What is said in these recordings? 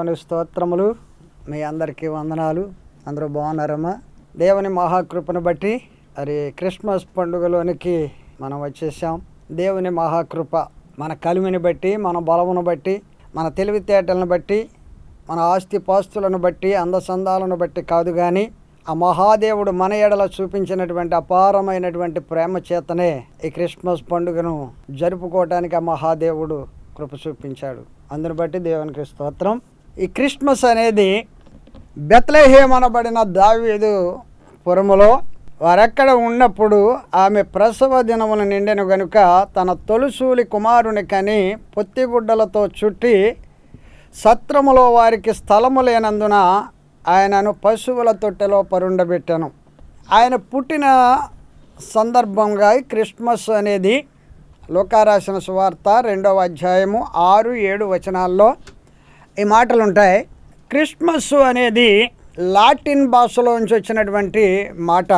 దేవునికి స్తోత్రములు. మీ అందరికీ వందనాలు. అందరూ బాగున్నారమ్మా? దేవుని మహాకృపను బట్టి మరి క్రిస్మస్ పండుగలోనికి మనం వచ్చేసాం. దేవుని మహాకృప మన కలిమిని బట్టి, మన బలమును బట్టి, మన తెలివితేటలను బట్టి, మన ఆస్తిపాస్తులను బట్టి, అందసందాలను బట్టి కాదు, కానీ ఆ మహాదేవుడు మన ఎడల చూపించినటువంటి అపారమైనటువంటి ప్రేమ చేతనే ఈ క్రిస్మస్ పండుగను జరుపుకోవటానికి ఆ మహాదేవుడు కృప చూపించాడు. అందుని బట్టి దేవునికి స్తోత్రం. ఈ క్రిస్మస్ అనేది బెత్లెహేమ్ అనబడిన దావీదు పురములో వారెక్కడ ఉన్నప్పుడు ఆమె ప్రసవ దినమును నిండెను గనుక తన తొలిసూలి కుమారుని కని పొత్తిగుడ్డలతో చుట్టి సత్రములో వారికి స్థలము లేనందున ఆయనను పశువుల తొట్టెలో పరుండబెట్టాను. ఆయన పుట్టిన సందర్భంగా క్రిస్మస్ అనేది లూకా రాసిన సువార్త 2వ అధ్యాయము 6-7 వచనాల్లో ఈ మాటలు ఉంటాయి. క్రిస్మస్ అనేది లాటిన్ భాషలో నుంచి వచ్చినటువంటి మాట.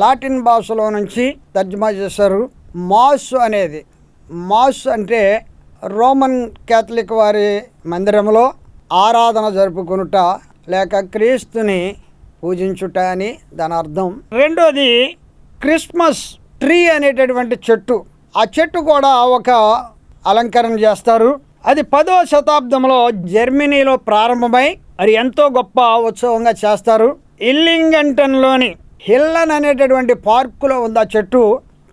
లాటిన్ భాషలో నుంచి తర్జుమా చేశారు. మాస్ అనేది, మాస్ అంటే రోమన్ క్యాథలిక్ వారి మందిరంలో ఆరాధన జరుపుకొనుట లేక క్రీస్తుని పూజించుట అని దాని అర్థం. రెండోది క్రిస్మస్ ట్రీ అనేటటువంటి చెట్టు. ఆ చెట్టు కూడా ఒక అలంకరణ చేస్తారు. అది 10వ శతాబ్దంలో జర్మనీలో ప్రారంభమై అది ఎంతో గొప్ప ఉత్సవంగా చేస్తారు. ఇల్లింగంటన్లోని హిల్లన్ అనేటటువంటి పార్కులో ఉంది ఆ చెట్టు.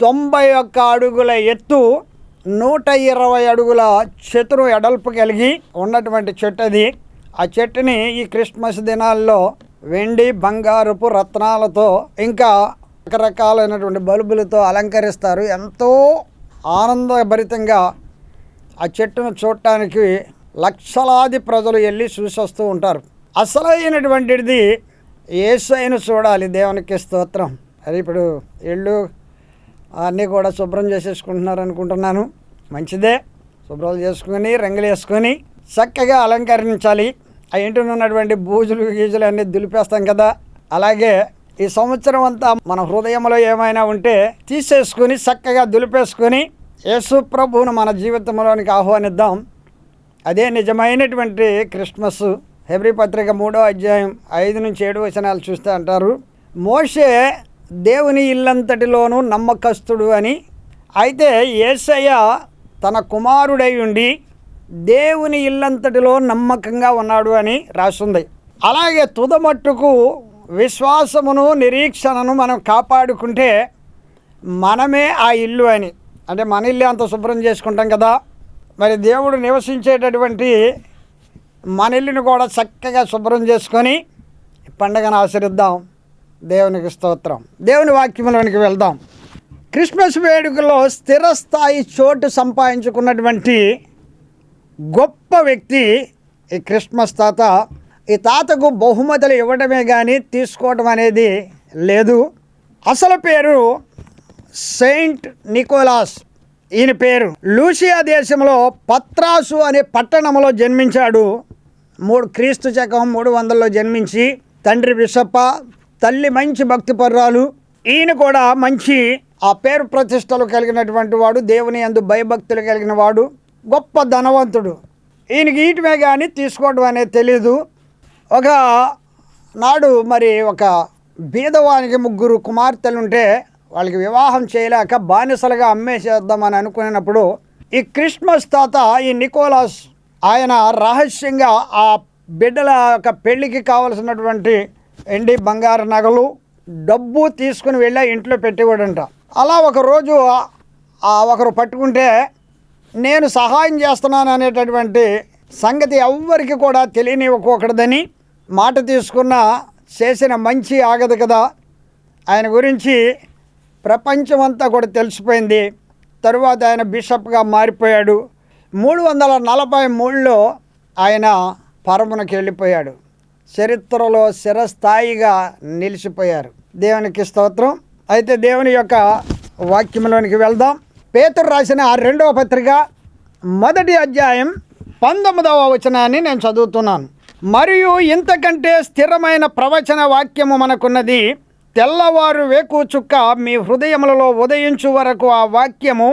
91 అడుగుల ఎత్తు, 120 అడుగుల చతురు ఎడల్పు కలిగి ఉన్నటువంటి చెట్టు అది. ఆ చెట్టుని ఈ క్రిస్మస్ దినాల్లో వెండి, బంగారపు రత్నాలతో ఇంకా రకరకాలైనటువంటి బల్బులతో అలంకరిస్తారు. ఎంతో ఆనందభరితంగా ఆ చెట్టును చూడటానికి లక్షలాది ప్రజలు వెళ్ళి చూసొస్తూ ఉంటారు. అసలైనటువంటిది యేసయ్యను చూడాలి. దేవునికి స్తోత్రం. అది ఇప్పుడు ఇళ్ళు అన్నీ కూడా శుభ్రం చేసేసుకుంటున్నారు అనుకుంటున్నాను. మంచిదే, శుభ్రాలు చేసుకొని రంగులు వేసుకొని చక్కగా అలంకరించాలి. ఆ ఇంటిలో ఉన్నటువంటి బూజులు గీజులు అన్నీ దులిపేస్తాం కదా. అలాగే ఈ సంవత్సరం అంతా మన హృదయంలో ఏమైనా ఉంటే తీసేసుకొని చక్కగా దులిపేసుకొని యేసు ప్రభువును మన జీవితంలోనికి ఆహ్వానిద్దాం. అదే నిజమైనటువంటి క్రిస్మస్. హెబ్రీ పత్రిక 3వ అధ్యాయం 5-7 వచనాలు చూస్తే అంటారు, మోషే దేవుని ఇల్లంతటిలోనూ నమ్మకస్తుడు అని. అయితే యేసయ్య తన కుమారుడై ఉండి దేవుని ఇల్లంతటిలో నమ్మకంగా ఉన్నాడు అని రాస్తుంది. అలాగే తుదమట్టుకు విశ్వాసమును నిరీక్షణను మనం కాపాడుకుంటే మనమే ఆ ఇల్లు అని. అంటే మన ఇల్లు అంత శుభ్రం చేసుకుంటాం కదా, మరి దేవుడు నివసించేటటువంటి మన ఇల్లుని కూడా చక్కగా శుభ్రం చేసుకొని పండుగను ఆచరిద్దాం. దేవునికి స్తోత్రం. దేవుని వాక్యంలోనికి వెళ్దాం. క్రిస్మస్ వేడుకలో స్థిరస్థాయి చోటు సంపాదించుకున్నటువంటి గొప్ప వ్యక్తి ఈ క్రిస్మస్ తాత. ఈ తాతకు బహుమతులు ఇవ్వడమే కానీ తీసుకోవడం అనేది లేదు. అసలు పేరు సెయింట్ నికోలాస్. ఈయన పేరు లూసియా దేశంలో పత్రాసు అనే పట్టణంలో జన్మించాడు. క్రీస్తు శకం 300లో జన్మించి తండ్రి బిషప్ప, తల్లి మంచి భక్తిపరురాలు. ఈయన కూడా మంచి ఆ పేరు ప్రతిష్టలు కలిగినటువంటి వాడు, దేవుని యందు భయభక్తులు కలిగిన వాడు, గొప్ప ధనవంతుడు. ఈయనకి ఈటమే కానీ తీసుకోవడం అనేది తెలీదు. ఒక నాడు మరి ఒక బీదవానికి 3 కుమార్తెలుంటే వాళ్ళకి వివాహం చేయలేక బానిసలుగా అమ్మేసేద్దామని అనుకున్నప్పుడు ఈ క్రిస్మస్ తాత, ఈ నికోలాస్, ఆయన రహస్యంగా ఆ బిడ్డల యొక్క పెళ్ళికి కావలసినటువంటి ఎండి బంగారు నగలు, డబ్బు తీసుకుని వెళ్ళి ఇంట్లో పెట్టేవాడంట. అలా ఒకరోజు ఒకరు పట్టుకుంటే నేను సహాయం చేస్తున్నాను అనేటటువంటి సంగతి ఎవ్వరికి కూడా తెలియనివ్వకూడదని మాట తీసుకున్న చేసిన మంచి ఆగదు కదా. ఆయన గురించి ప్రపంచమంతా కూడా తెలిసిపోయింది. తరువాత ఆయన బిషప్గా మారిపోయాడు. 343లో ఆయన పరమునకి వెళ్ళిపోయాడు. చరిత్రలో చిరస్థాయిగా నిలిచిపోయారు. దేవునికి స్తోత్రం. అయితే దేవుని యొక్క వాక్యంలోనికి వెళ్దాం. పేతురు రాసిన 2వ పత్రిక 1వ అధ్యాయం 19వ వచనాన్ని నేను చదువుతున్నాను. మరియు ఇంతకంటే స్థిరమైన ప్రవచన వాక్యము మనకున్నది. తెల్లవారు వేకు చుక్క మీ హృదయములలో ఉదయించు వరకు ఆ వాక్యము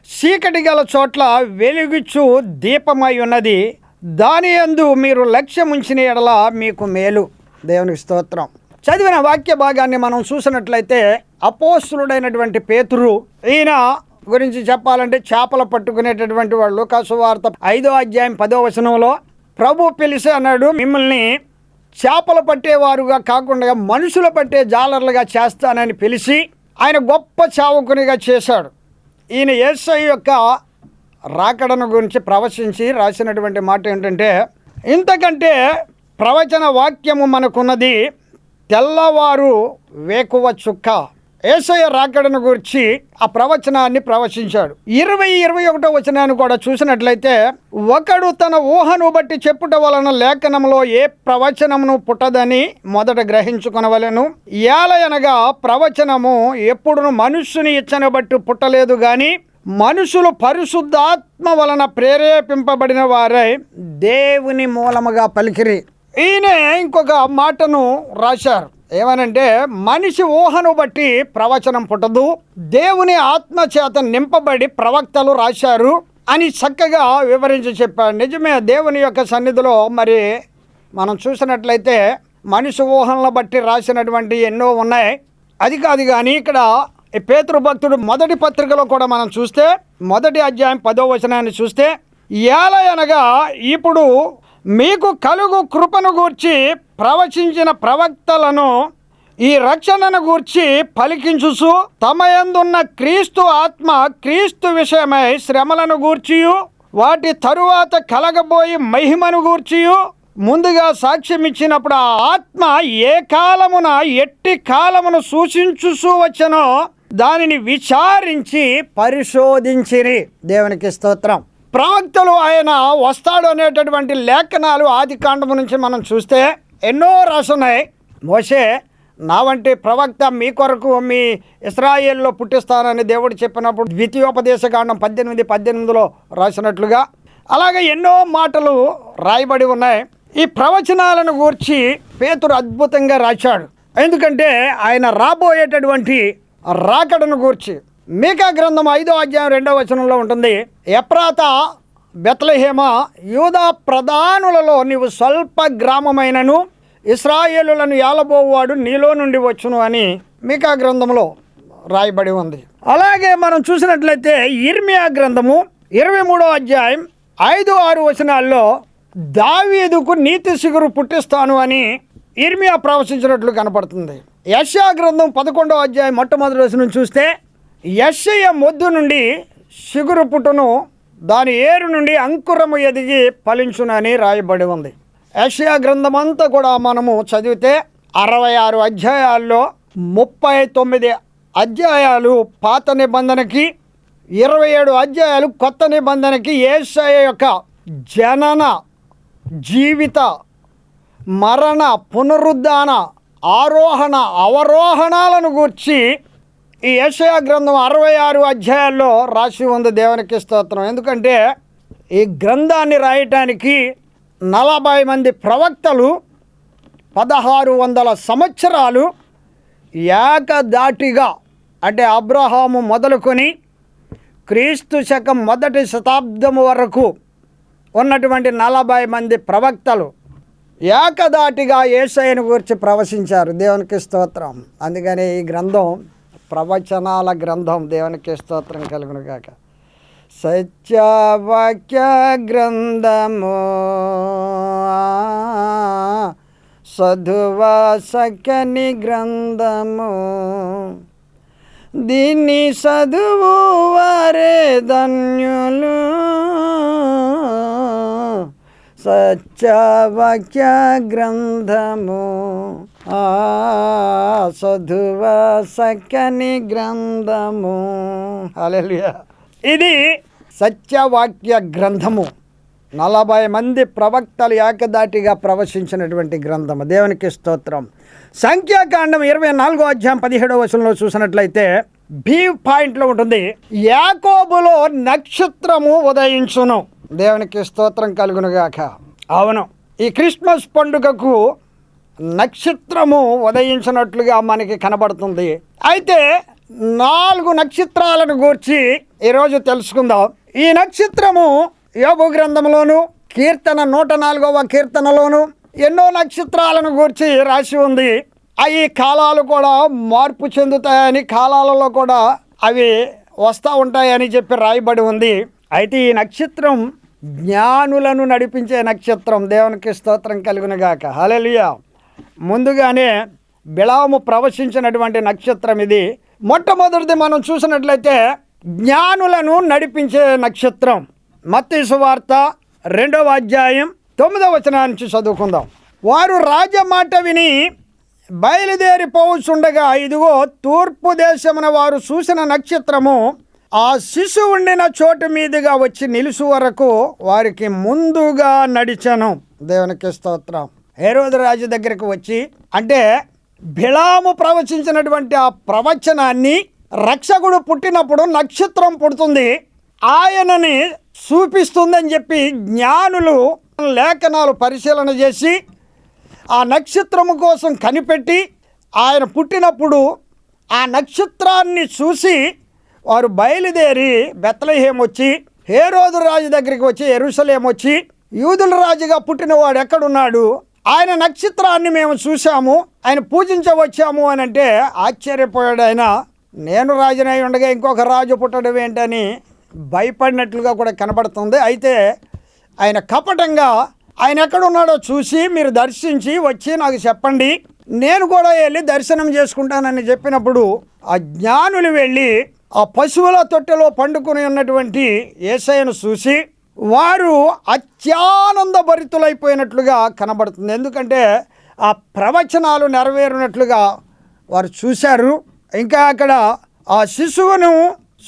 చీకటి గల చోట్ల వెలుగుచు దీపమై ఉన్నది. దాని యందు మీరు లక్ష్యం ఉంచిన ఎడల మీకు మేలు. దేవునికి స్తోత్రం. చదివిన వాక్య భాగాన్ని మనం చూసినట్లయితే అపోస్తులుడైనటువంటి పేతురు, ఈయన గురించి చెప్పాలంటే చేపలు పట్టుకునేటటువంటి వాళ్ళు. లూకాసు వార్త 5వ అధ్యాయం 10వ వచనంలో ప్రభు పిలిచి అన్నాడు, మిమ్మల్ని చేపలు పట్టేవారుగా కాకుండా మనుషులు పట్టే జాలర్లుగా చేస్తానని పిలిచి ఆయన గొప్ప చావకునిగా చేశాడు. ఈయన యేసయ్య యొక్క రాకడను గురించి ప్రవచించి రాసినటువంటి మాట ఏంటంటే, ఇంతకంటే ప్రవచన వాక్యము మనకున్నది, తెల్లవారు వేకువ చుక్క. యేసయ్య రాకడను గురించి ఆ ప్రవచనాన్ని ప్రవచించాడు. 20-21 వచనాన్ని కూడా చూసినట్లయితే, ఒకడు తన ఊహను బట్టి చెప్పుట వలన లేఖనంలో ఏ ప్రవచనమును పుట్టదని మొదట గ్రహించుకొనవలెను. ఏలయనగా ప్రవచనము ఎప్పుడును మనుష్యుని ఇచ్చను బట్టి పుట్టలేదు గాని మనుషులు పరిశుద్ధాత్మ వలన ప్రేరేపింపబడిన వారై దేవుని మూలముగా పలికిరి. ఈయన ఇంకొక మాటను రాశారు. ఏమనంటే, మనిషి ఊహను బట్టి ప్రవచనం పుట్టదు, దేవుని ఆత్మ చేత నింపబడి ప్రవక్తలు రాశారు అని చక్కగా వివరించి చెప్పాడు. నిజమే, దేవుని యొక్క సన్నిధిలో మరి మనం చూసినట్లయితే మనిషి ఊహలను బట్టి రాసినటువంటి ఎన్నో ఉన్నాయి. అది కాదు కానీ ఇక్కడ ఈ పేతురు భక్తుడు మొదటి పత్రికలో కూడా మనం చూస్తే, మొదటి అధ్యాయం 10వ వచనాన్ని చూస్తే, ఏలయనగా ఇప్పుడు మీకు కలుగు కృపను గూర్చి ప్రవచించిన ప్రవక్తలను ఈ రక్షణను గూర్చి పలికించుచు తమ యందున్న క్రీస్తు ఆత్మ క్రీస్తు విషయమై శ్రమలను గూర్చియు వాటి తరువాత కలగబోయి మహిమను గూర్చియు ముందుగా సాక్ష్యం ఇచ్చినప్పుడు ఆ ఆత్మ ఏ కాలమున ఎట్టి కాలమును సూచించుచూ వచ్చనో దానిని విచారించి పరిశోధించిరి. దేవునికి స్తోత్రం. ప్రవక్తలు ఆయన వస్తాడు అనేటటువంటి లేఖనాలు ఆది కాండము నుంచి మనం చూస్తే ఎన్నో రాసున్నాయి. మోషే నా వంటి ప్రవక్త మీ కొరకు మీ ఇశ్రాయేల్లో పుట్టిస్తానని దేవుడు చెప్పినప్పుడు ద్వితీయోపదేశ కాండం 18:18లో రాసినట్లుగా అలాగే ఎన్నో మాటలు రాయబడి ఉన్నాయి. ఈ ప్రవచనాలను గూర్చి పేతురు అద్భుతంగా రాశాడు. ఎందుకంటే ఆయన రాబోయేటటువంటి రాకడను గూర్చి మీకా గ్రంథం 5వ అధ్యాయం 2వ వచనంలో ఉంటుంది, ఎఫ్రాతా బెత్లెహేమ యూదా ప్రధానులలో నీవు స్వల్ప గ్రామమైనను ఇశ్రాయేలులను ఏలబోవాడు నీలో నుండి వచ్చును అని మీకా గ్రంథంలో రాయబడి ఉంది. అలాగే మనం చూసినట్లయితే ఇర్మియా గ్రంథము 23వ అధ్యాయం 5-6 వచనాల్లో దావీదుకు నీతి సిగురు పుట్టిస్తాను అని ఇర్మియా ప్రవచించినట్లు కనపడుతుంది. యెషయా గ్రంథం 11వ అధ్యాయం మొట్టమొదటి వచనం చూస్తే యెషయా మొద్దు నుండి సిగురు పుట్టును, దాని ఏరు నుండి అంకురము ఎదిగి ఫలించునని రాయబడి ఉంది. యెషయా గ్రంథం అంతా కూడా మనము చదివితే 66 అధ్యాయాల్లో 39 అధ్యాయాలు పాత నిబంధనకి, 27 అధ్యాయాలు కొత్త నిబంధనకి యేసయ్య యొక్క జనన, జీవిత, మరణ, పునరుద్ధాన, ఆరోహణ, అవరోహణాలను గూర్చి ఈ యెషయా గ్రంథం 66 అధ్యాయాల్లో రాసి ఉంది. దేవునికి స్తోత్రం. ఎందుకంటే ఈ గ్రంథాన్ని రాయటానికి 40 మంది ప్రవక్తలు 1600 సంవత్సరాలు ఏకదాటిగా, అంటే అబ్రహాము మొదలుకొని క్రీస్తు శకం 1వ శతాబ్దం వరకు ఉన్నటువంటి 40 మంది ప్రవక్తలు ఏకదాటిగా యేసయ్యను గురించి ప్రవచించారు. దేవునికి స్తోత్రం. అందుకని ఈ గ్రంథం ప్రవచనాల గ్రంథం. దేవునికి స్తోత్రం కలుగును గాక. సత్యవాక్య గ్రంథము సధువ సఖ్యని గ్రంథము, దీన్ని చదువు వారే ధన్యులు. సత్యవాక్య గ్రంథము సధువ సఖ్యని గ్రంథము. హల్లెలూయా. ఇది సత్యవాక్య గ్రంథము. 40 మంది ప్రవక్తలు ఏకదాటిగా ప్రవచించినటువంటి గ్రంథము. దేవునికి స్తోత్రం. సంఖ్యాకాండం 24వ అధ్యాయం 17వ వచనంలో చూసినట్లయితే బి పాయింట్లో ఉంటుంది, యాకోబులో నక్షత్రము ఉదయించును. దేవునికి స్తోత్రం కలుగునుగాక. అవును, ఈ క్రిస్మస్ పండుగకు నక్షత్రము ఉదయించినట్లుగా మనకి కనబడుతుంది. అయితే 4 నక్షత్రాలను గూర్చి ఈరోజు తెలుసుకుందాం. ఈ నక్షత్రము యోబు గ్రంథంలోను, కీర్తన 104వ కీర్తనలోను ఎన్నో నక్షత్రాలను గూర్చి రాసి ఉంది. అవి కాలాలు కూడా మార్పు చెందుతాయని, కాలాలలో కూడా అవి వస్తూ ఉంటాయని చెప్పి రాయబడి ఉంది. అయితే ఈ నక్షత్రం జ్ఞానులను నడిపించే నక్షత్రం. దేవునికి స్తోత్రం కలుగునుగాక. హల్లెలూయా. ముందుగానే బిలాము ప్రవశించినటువంటి నక్షత్రం ఇది. మొట్టమొదటిది మనం చూసినట్లయితే జ్ఞానులను నడిపించే నక్షత్రం. మత్తయి సువార్త 2వ అధ్యాయం 9వ వచనం నుంచి చదువుకుందాం. వారు రాజమాట విని బయలుదేరిపోవచ్చుండగా ఇదిగో తూర్పు దేశమున వారు చూసిన నక్షత్రము ఆ శిశువు ఉండిన చోటు మీదుగా వచ్చి నిలుసు వరకు వారికి ముందుగా నడిచెను. దేవునికి స్తోత్రం. హేరోదు రాజు దగ్గరికి వచ్చి, అంటే బిలాము ప్రవచించినటువంటి ఆ ప్రవచనాన్ని, రక్షకుడు పుట్టినప్పుడు నక్షత్రం పుడుతుంది, ఆయనని చూపిస్తుందని చెప్పి జ్ఞానులు లేఖనాలు పరిశీలన చేసి ఆ నక్షత్రము కోసం కనిపెట్టి ఆయన పుట్టినప్పుడు ఆ నక్షత్రాన్ని చూసి వారు బయలుదేరి బెత్లెహేము వచ్చి, హేరోదు రాజు దగ్గరికి వచ్చి యెరూషలేము వచ్చి, యూదుల రాజుగా పుట్టినవాడు ఎక్కడున్నాడు, ఆయన నక్షత్రాన్ని మేము చూసాము, ఆయన పూజించవచ్చాము అని అంటే ఆశ్చర్యపోయాడు. ఆయన నేను రాజునై ఉండగా ఇంకొక రాజు పుట్టడం ఏంటని భయపడినట్లుగా కూడా కనబడుతుంది. అయితే ఆయన కపటంగా ఆయన ఎక్కడున్నాడో చూసి మీరు దర్శించి వచ్చి నాకు చెప్పండి, నేను కూడా వెళ్ళి దర్శనం చేసుకుంటానని చెప్పినప్పుడు ఆ జ్ఞానులు వెళ్ళి ఆ పశువుల తొట్టెలో పండుకొని ఉన్నటువంటి యేసయ్యను చూసి వారు అత్యానంద భరితులైపోయినట్లుగా కనబడుతుంది. ఎందుకంటే ఆ ప్రవచనాలు నెరవేరినట్లుగా వారు చూశారు. ఇంకా అక్కడ ఆ శిశువును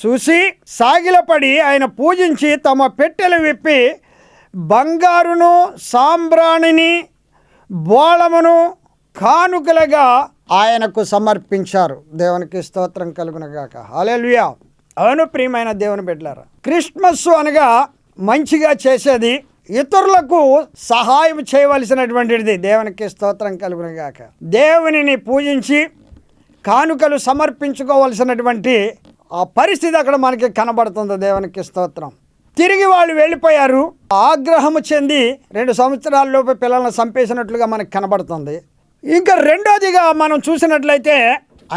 చూసి సాగిలపడి ఆయన పూజించి తమ పెట్టెలు విప్పి బంగారును సాంబ్రాణిని బోళమును కానుకలుగా ఆయనకు సమర్పించారు. దేవునికి స్తోత్రం కలుగునుగాక. హల్లెలూయా. అవును ప్రియమైన దేవుని బిడ్డలారా, క్రిస్మస్ అనగా మంచిగా చేసేది, ఇతరులకు సహాయం చేయవలసినటువంటిది. దేవునికి స్తోత్రం కలుగునుగాక. దేవునిని పూజించి కానుకలు సమర్పించుకోవలసినటువంటి ఆ పరిస్థితి అక్కడ మనకి కనబడుతుంది. దేవునికి స్తోత్రం. తిరిగి వాళ్ళు వెళ్ళిపోయారు. ఆగ్రహము చెంది 2 సంవత్సరాలలోపు పిల్లలను చంపేసినట్లుగా మనకు కనబడుతుంది. ఇంకా రెండోదిగా మనం చూసినట్లయితే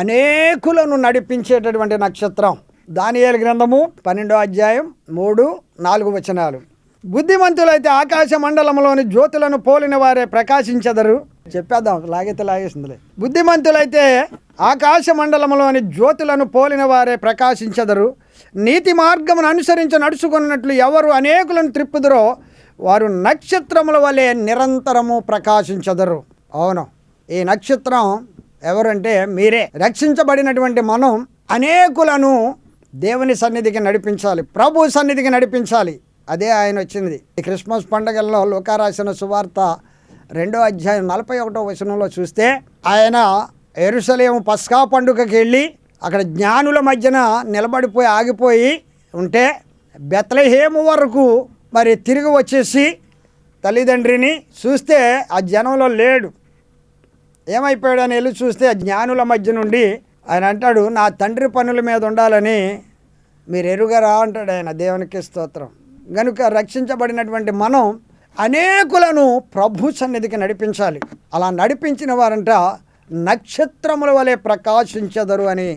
అనేకులను నడిపించేటటువంటి నక్షత్రం. దానియేలు గ్రంథము 12వ అధ్యాయం 3, 4 వచనాలు. బుద్ధిమంతులైతే ఆకాశ మండలంలోని జ్యోతులను పోలిన వారే ప్రకాశించెదరు. చెప్పేద్దాం, లాగైతే లాగేసిందిలే. బుద్ధిమంతులైతే ఆకాశ మండలంలోని జ్యోతులను పోలిన వారే ప్రకాశించెదరు. నీతి మార్గమును అనుసరించి నడుచుకున్నట్లు ఎవరు అనేకులను త్రిప్పుదురో వారు నక్షత్రముల వలె నిరంతరము ప్రకాశించెదరు. అవును, ఈ నక్షత్రం ఎవరంటే మీరే. రక్షించబడినటువంటి మనం అనేకులను దేవుని సన్నిధికి నడిపించాలి, ప్రభు సన్నిధికి నడిపించాలి. అదే ఆయన వచ్చింది. ఈ క్రిస్మస్ పండుగల్లో లూకా రాసిన సువార్త 2వ అధ్యాయం 41వ వచనంలో చూస్తే ఆయన యెరూషలేము పస్కా పండుగకి వెళ్ళి అక్కడ జ్ఞానుల మధ్యన నిలబడిపోయి ఆగిపోయి ఉంటే బెత్లెహేము వరకు మరి తిరిగి వచ్చేసి తల్లిదండ్రిని చూస్తే ఆ జనంలో లేడు. ఏమైపోయాడు అని వెళ్ళి చూస్తే ఆ జ్ఞానుల మధ్య నుండి ఆయన అంటాడు, నా తండ్రి పనుల మీద ఉండాలని మీరు ఎరుగరా అంటాడు ఆయన. దేవునికి స్తోత్రం. కనుక రక్షించబడినటువంటి మనం అనేకులను ప్రభు సన్నిధికి నడిపించాలి. అలా నడిపించిన వారంట నక్షత్రముల వలె ప్రకాశించెదరు అని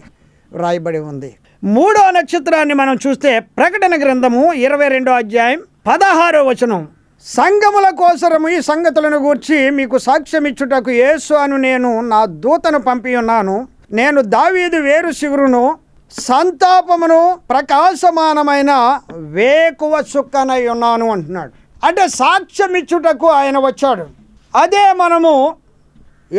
రాయబడి ఉంది. 3వ నక్షత్రాన్ని మనం చూస్తే ప్రకటన గ్రంథము 22వ అధ్యాయం 16వ వచనం. సంఘముల కోసరము ఈ సంగతులను గూర్చి మీకు సాక్ష్యం ఇచ్చుటకు యేసు అను నేను నా దూతను పంపి ఉన్నాను. నేను దావీదు వేరు శివురును, సంతాపమును ప్రకాశమానమైన వేకువ చుక్కనై ఉన్నాను అంటున్నాడు. అంటే సాక్ష్యం ఇచ్చుటకు ఆయన వచ్చాడు. అదే మనము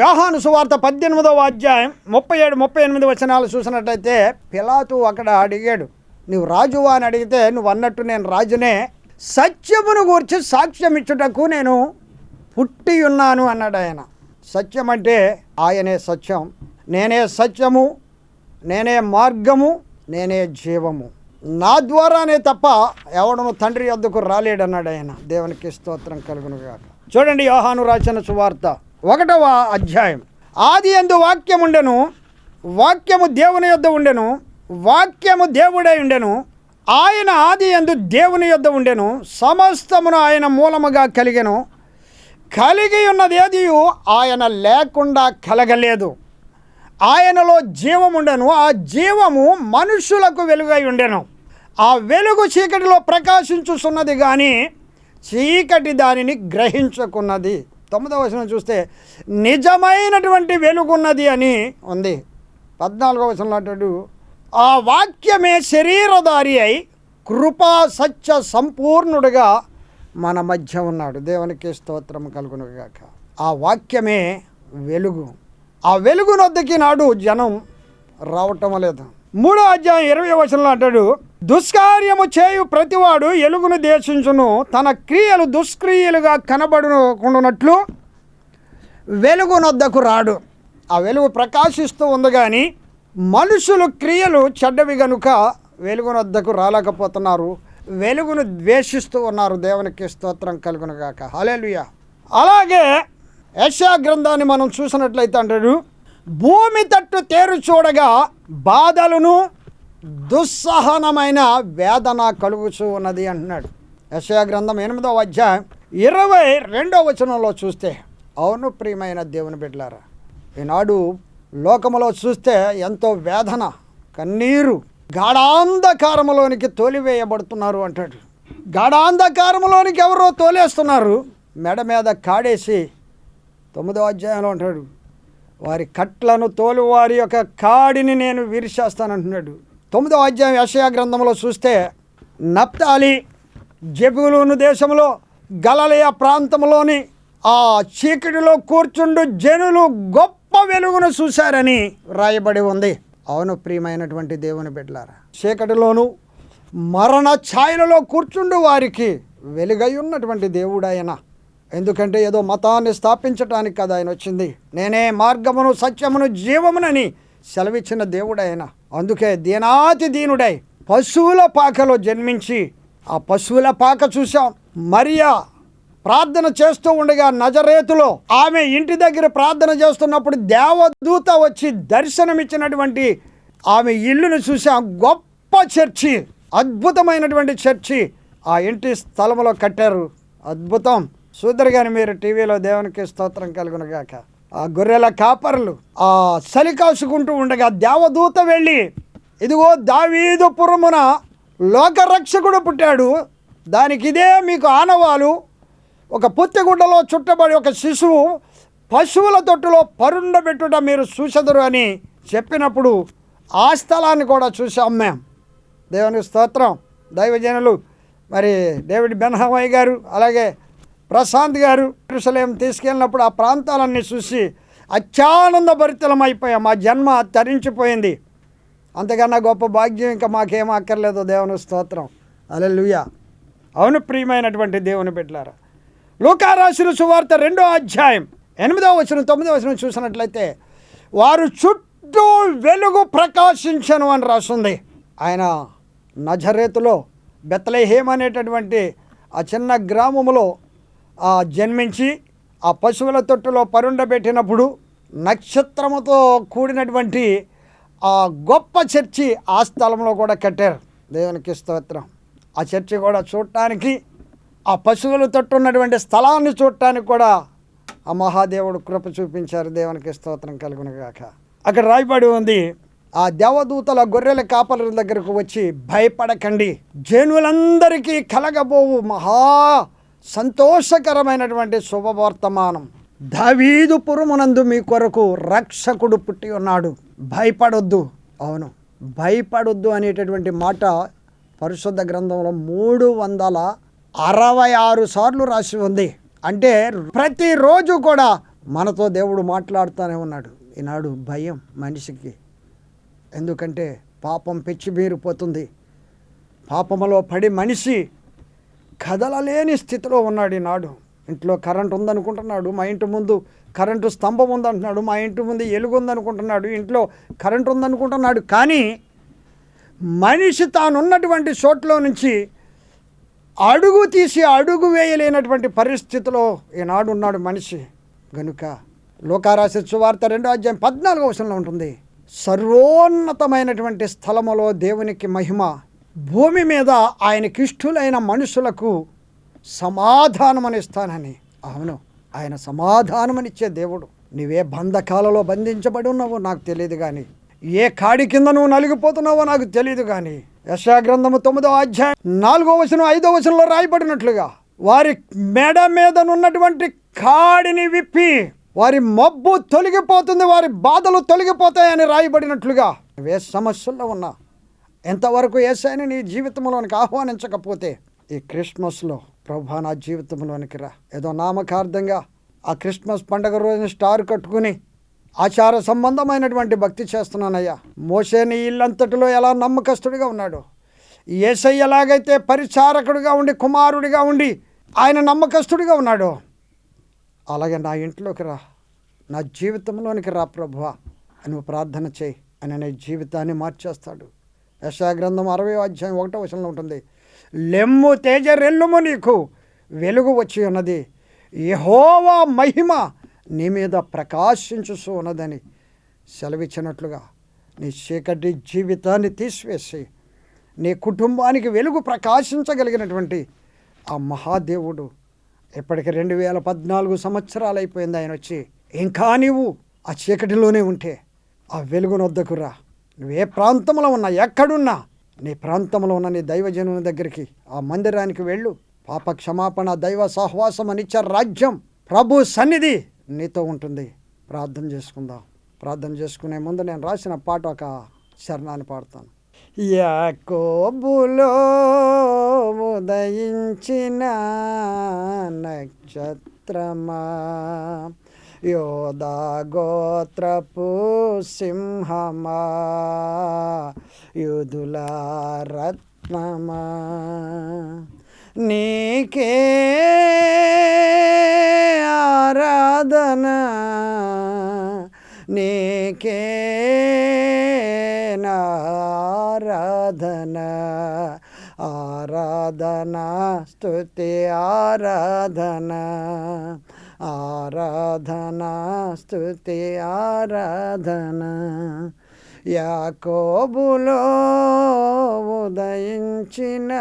యోహాను సువార్త 18వ అధ్యాయం 37, 38 వచనాలు చూసినట్టయితే పిలాతు అక్కడ అడిగాడు, నువ్వు రాజువా అని అడిగితే నువ్వు అన్నట్టు నేను రాజునే, సత్యమును గూర్చి సాక్ష్యం ఇచ్చుటకు నేను పుట్టి ఉన్నాను అన్నాడు ఆయన. సత్యం అంటే ఆయనే సత్యం. నేనే సత్యము, నేనే మార్గము, నేనే జీవము, నా ద్వారానే తప్ప ఎవడను తండ్రి వద్దకు రాలేడన్నాడు ఆయన. దేవునికి స్తోత్రం కలుగునుగాక. చూడండి యోహాను రాసిన సువార్త 1వ అధ్యాయం. ఆది యందు వాక్యం ఉండెను, వాక్యము దేవుని యొద్ద ఉండెను, వాక్యము దేవుడై ఉండెను, ఆయన ఆది యందు దేవుని యొద్ద ఉండెను, సమస్తమును ఆయన మూలముగా కలిగెను, కలిగి ఉన్నది ఏదియు ఆయన లేకుండా కలగలేదు. ఆయనలో జీవముండెను, ఆ జీవము మనుషులకు వెలుగై ఉండెను. ఆ వెలుగు చీకటిలో ప్రకాశించుచున్నది కానీ చీకటి దానిని గ్రహించుకున్నది. 9వ వచనం చూస్తే నిజమైనటువంటి వెలుగున్నది అని ఉంది. 14వ వచనంలో అంటాడు, ఆ వాక్యమే శరీరధారి అయి కృపా సత్య సంపూర్ణుడుగా మన మధ్య ఉన్నాడు. దేవునికి స్తోత్రం కలుగునుగాక. ఆ వాక్యమే వెలుగు. ఆ వెలుగునొద్దకి నాడు జనం రావటం లేదు. 3వ అధ్యాయం 20వ వచనంలో అంటాడు, దుష్కార్యము చేయు ప్రతివాడు ఎలుగును దేశించును, తన క్రియలు దుష్క్రియలుగా కనబడుకున్నట్లు వెలుగునొద్దకు రాడు. ఆ వెలుగు ప్రకాశిస్తూ ఉంది కానీ మనుషులు క్రియలు చెడ్డవి గనుక వెలుగునొద్దకు రాలేకపోతున్నారు, వెలుగును ద్వేషిస్తూ ఉన్నారు. దేవునికి స్తోత్రం కలుగునుగాక. హల్లెలూయా. అలాగే యెషయా గ్రంథాన్ని మనం చూసినట్లయితే అంటాడు, భూమి తట్టు తేరు చూడగా బాధలను దుస్సహనమైన వేదన కలుగుచూ ఉన్నది అంటున్నాడు. యెషయా గ్రంథం 8వ అధ్యాయం 22వ వచనంలో చూస్తే, అవును ప్రియమైన దేవుని బిడ్డలారా, ఈనాడు లోకములో చూస్తే ఎంతో వేదన, కన్నీరు, గాఢాంధకారములోనికి తోలివేయబడుతున్నారు అంటాడు. గాఢాంధకారములోనికి ఎవరో తోలేస్తున్నారు, మెడ మీద కాడేసి 9వ అధ్యాయంలో అంటాడు, వారి కట్లను తోలు వారి యొక్క కాడిని నేను విరిచేస్తానంటున్నాడు. 9వ అధ్యాయం యెషయా గ్రంథంలో చూస్తే నప్తాలి జెబూలూను దేశంలో గలిలయ ప్రాంతంలోని ఆ చీకటిలో కూర్చుండు జనులు గొప్ప వెలుగును చూశారని రాయబడి ఉంది. అవును ప్రియమైనటువంటి దేవుని బిడ్డలారా, చీకటిలోను మరణ ఛాయలలో కూర్చుండు వారికి వెలుగై ఉన్నటువంటి దేవుడు ఆయన. ఎందుకంటే ఏదో మతాన్ని స్థాపించటానికి కదా ఆయన వచ్చింది. నేనే మార్గమును సత్యమును జీవమునని సెలవిచ్చిన దేవుడు ఆయన. అందుకే దీనాతి దీనుడై పశువుల పాకలో జన్మించి, ఆ పశువుల పాక చూసాం. మరియా ప్రార్థన చేస్తూ ఉండగా నజరేతులో ఆమె ఇంటి దగ్గర ప్రార్థన చేస్తున్నప్పుడు దేవదూత వచ్చి దర్శనమిచ్చినటువంటి ఆమె ఇల్లును చూసాం. గొప్ప చర్చి, అద్భుతమైనటువంటి చర్చి ఆ ఇంటి స్థలంలో కట్టారు. అద్భుతం. చూద్దరు కానీ మీరు టీవీలో. దేవునికి స్తోత్రం కలుగునుగాక. ఆ గొర్రెల కాపరులు ఆ చలి కాసుకుంటూ ఉండగా దేవదూత వెళ్ళి, ఇదిగో దావీదు పురమున లోకరక్షకుడు పుట్టాడు, దానికి ఇదే మీకు ఆనవాలు, ఒక పుత్తెగుడ్డలో చుట్టబడి ఒక శిశువు పశువుల తొట్టులో పరుండబెట్టుట మీరు చూసెదరు అని చెప్పినప్పుడు ఆ స్థలాన్ని కూడా చూసాం మేము. దేవునికి స్తోత్రం. దైవజనులు మరి డేవిడ్ బెన్హమయ్య గారు అలాగే ప్రశాంత్ గారు యెరూషలేం తీసుకెళ్ళినప్పుడు ఆ ప్రాంతాలన్నీ చూసి అత్యానంద భరితలమైపోయాం. మా జన్మ తరించిపోయింది. అంతకన్నా గొప్ప భాగ్యం ఇంకా మాకేం అక్కర్లేదు. దేవుని స్తోత్రం. హల్లెలూయా. అవును ప్రియమైనటువంటి దేవుని బిడ్డలారా, లూకా రాసిన సువార్త 2వ అధ్యాయం 8వ వచనం 9వ వచనం చూసినట్లయితే, వారు చుట్టూ వెలుగు ప్రకాశించను అని రాస్తుంది. ఆయన నజరేతులో బెత్లెహేమ్ అనేటటువంటి ఆ చిన్న గ్రామములో జన్మించి ఆ పశువుల తొట్టులో పరుండబెట్టినప్పుడు నక్షత్రముతో కూడినటువంటి ఆ గొప్ప చర్చి ఆ స్థలంలో కూడా కట్టారు. దేవునికి స్తోత్రం. ఆ చర్చి కూడా చూడటానికి, ఆ పశువుల తొట్టు ఉన్నటువంటి స్థలాన్ని చూడటానికి కూడా ఆ మహాదేవుడు కృప చూపించారు. దేవునికి స్తోత్రం కలుగునుగాక. అక్కడ రాయబడి ఉంది, ఆ దేవదూతల గొర్రెల కాపరుల దగ్గరకు వచ్చి, భయపడకండి, జనులందరికీ కలగబోవు మహా సంతోషకరమైనటువంటి శుభవర్తమానం, దావీదు పురమునందు మీ కొరకు రక్షకుడు పుట్టి ఉన్నాడు, భయపడొద్దు. అవును, భయపడొద్దు అనేటటువంటి మాట పరిశుద్ధ గ్రంథంలో 366 సార్లు రాసి ఉంది. అంటే ప్రతిరోజు కూడా మనతో దేవుడు మాట్లాడుతూనే ఉన్నాడు. ఈనాడు భయం మనిషికి, ఎందుకంటే పాపం పెచ్చిమీరిపోతుంది. పాపములో పడి మనిషి కదలలేని స్థితిలో ఉన్నాడు ఈనాడు. ఇంట్లో కరెంట్ ఉందనుకుంటున్నాడు, మా ఇంటి ముందు కరెంటు స్తంభం ఉందంటున్నాడు, మా ఇంటి ముందు ఎలుగు ఉందనుకుంటున్నాడు, ఇంట్లో కరెంటు ఉందనుకుంటున్నాడు. కానీ మనిషి తానున్నటువంటి చోట్లో నుంచి అడుగు తీసి అడుగు వేయలేనటువంటి పరిస్థితిలో ఈనాడు ఉన్నాడు మనిషి. గనుక లూకా రాసిన సువార్త 2వ అధ్యాయం 14వ వచనంలో ఉంటుంది, సర్వోన్నతమైనటువంటి స్థలములో దేవునికి మహిమ, భూమి మీద ఆయనకిష్టులైన మనుషులకు సమాధానమనిస్తానని. అవును, ఆయన సమాధానమనిచ్చే దేవుడు. నీవే బంధకాలలో బంధించబడి ఉన్నావో నాకు తెలియదు కానీ, ఏ కాడి కింద నువ్వు నలిగిపోతున్నావో నాకు తెలియదు కానీ, యెషయా గ్రంథము 9వ అధ్యాయం 4వ వచనం 5వ వచనంలో రాయబడినట్లుగా వారి మెడ మీదనున్నటువంటి కాడిని విప్పి వారి మబ్బు తొలగిపోతుంది, వారి బాధలు తొలగిపోతాయని రాయబడినట్లుగా ఏ సమస్యల్లో ఉన్నా ఎంతవరకు యేసయ్యని నీ జీవితంలోనికి ఆహ్వానించకపోతే ఈ క్రిస్మస్లో ప్రభువా నా జీవితంలోనికి రా. ఏదో నామకార్థంగా ఆ క్రిస్మస్ పండుగ రోజున స్టార్ కట్టుకుని ఆచార సంబంధమైనటువంటి భక్తి చేస్తున్నానయ్యా. మోషే నీ ఇల్లంతటిలో ఎలా నమ్మకస్తుడిగా ఉన్నాడు, యేసయ్య ఎలాగైతే పరిచారకుడిగా ఉండి కుమారుడిగా ఉండి ఆయన నమ్మకస్తుడిగా ఉన్నాడు, అలాగే నా ఇంట్లోకి రా, నా జీవితంలోనికి రా ప్రభువా అని నువ్వు ప్రార్థన చేయి. అని నీ జీవితాన్ని మార్చేస్తాడు. యెషయా గ్రంథం 60వ అధ్యాయం 1వ వచనంలో ఉంటుంది, లెమ్ము తేజరెల్లుము, నీకు వెలుగు వచ్చి ఉన్నది, యెహోవా మహిమ నీ మీద ప్రకాశించుతూ ఉన్నదని సెలవిచ్చినట్లుగా నీ చీకటి జీవితాన్ని తీసివేసి నీ కుటుంబానికి వెలుగు ప్రకాశించగలిగినటువంటి ఆ మహాదేవుడు ఇప్పటికి 2014 సంవత్సరాలు అయిపోయింది ఆయన వచ్చి. ఇంకా నీవు ఆ చీకటిలోనే ఉంటే ఆ వెలుగునొద్దకు రా. నువ్వే ప్రాంతంలో ఉన్నా, ఎక్కడున్నా నీ ప్రాంతంలో ఉన్న నీ దైవజనుని దగ్గరికి ఆ మందిరానికి వెళ్ళు. పాప క్షమాపణ, దైవ సహవాసం, నిత్య రాజ్యం, ప్రభు సన్నిధి నీతో ఉంటుంది. ప్రార్థన చేసుకుందాం. ప్రార్థన చేసుకునే ముందు నేను రాసిన పాట ఒక చరణాన్ని పాడతాను. యాకోబులో ఉదయించిన నక్షత్రమా, యోధా గోత్రపు సింహమా, యూదుల రత్నమా, నీకే ఆరాధన, నీకే ఆరాధన, ఆరాధన స్తుతి ఆరాధన, ఆరాధన స్తుతి ఆరాధన. యాకోబులో ఉదయించిన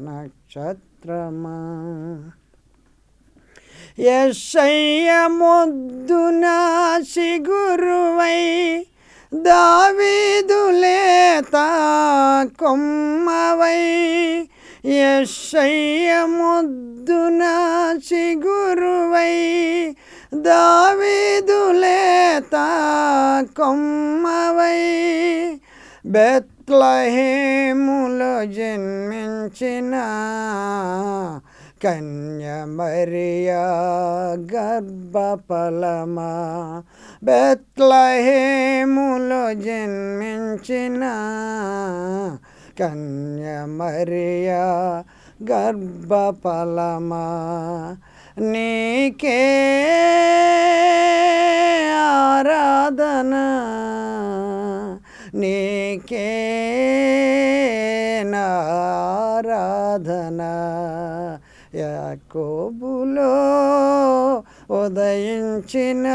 నక్షత్రమా, యేసయ్య మొద్దున సిగురువై, దావీదు లేత కొమ్మవై, యేసయ్య మొద్దున సిగురువై, దావీదు లేత కొమ్మవై, బెత్లెహేములో జన్మించిన కన్య మరియా గర్భఫలమా, బెత్లెహేములో జన్మించిన కన్య మరియా గర్భఫలమా, నీకే ఆరాధన, నీకే ఆరాధన. యాకోబులో ఉదయించిన